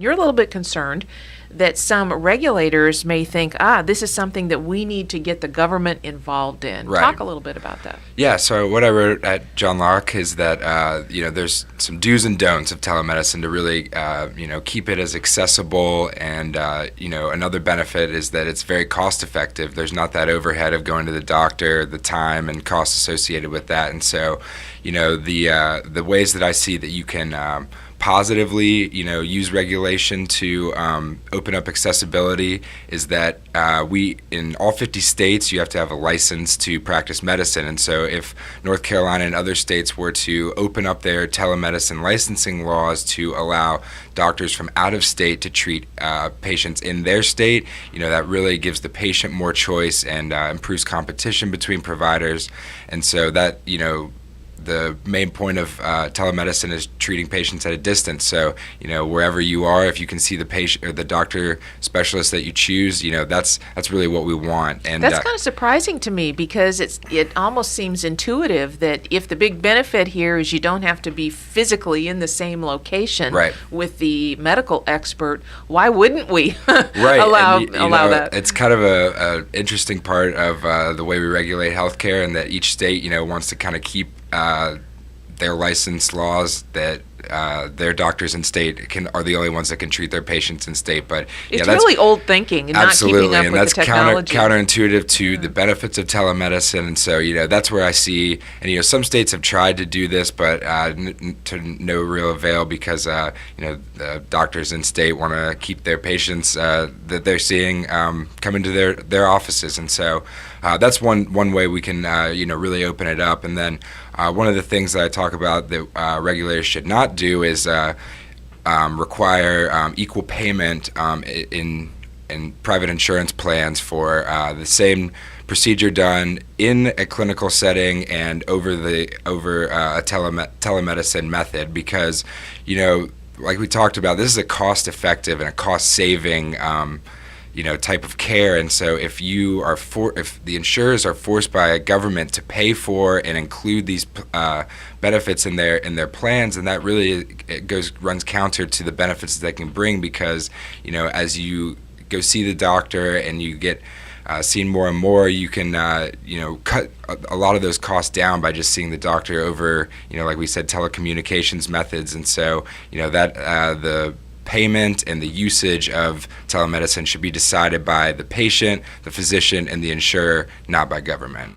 You're a little bit concerned that some regulators may think, this is something that we need to get the government involved in. Right. Talk a little bit about that. Yeah, so what I wrote at John Locke is that, there's some do's and don'ts of telemedicine to really, keep it as accessible. And, another benefit is that it's very cost effective. There's not that overhead of going to the doctor, the time and costs associated with that. And so, the ways that I see that you can positively, use regulation to open up accessibility is that we, in all 50 states, you have to have a license to practice medicine. And so if North Carolina and other states were to open up their telemedicine licensing laws to allow doctors from out of state to treat patients in their state, that really gives the patient more choice and improves competition between providers. And so that, the main point of telemedicine is treating patients at a distance. So, wherever you are, if you can see the patient or the doctor specialist that you choose, that's really what we want. And that's kind of surprising to me because it almost seems intuitive that if the big benefit here is you don't have to be physically in the same location right. with the medical expert, why wouldn't we right. allow that? It's kind of a interesting part of the way we regulate healthcare, and that each state, wants to kind of keep their license laws that their doctors in state are the only ones that can treat their patients in state. But it's really old thinking and absolutely, not keeping up with the technology. Counterintuitive to the benefits of telemedicine. And so, that's where I see, and some states have tried to do this, but to no real avail because the doctors in state want to keep their patients that they're seeing come into their offices. And so that's one way we can really open it up. And then one of the things that I talk about that regulators should not do is require equal payment in private insurance plans for the same procedure done in a clinical setting and over a telemedicine method, because like we talked about, this is a cost-effective and a cost-saving type of care. And so if the insurers are forced by a government to pay for and include these benefits in their plans, and that really runs counter to the benefits that they can bring, because as you go see the doctor and you get seen more and more, you can cut a lot of those costs down by just seeing the doctor over like we said, telecommunications methods. And so that the payment and the usage of telemedicine should be decided by the patient, the physician, and the insurer, not by government.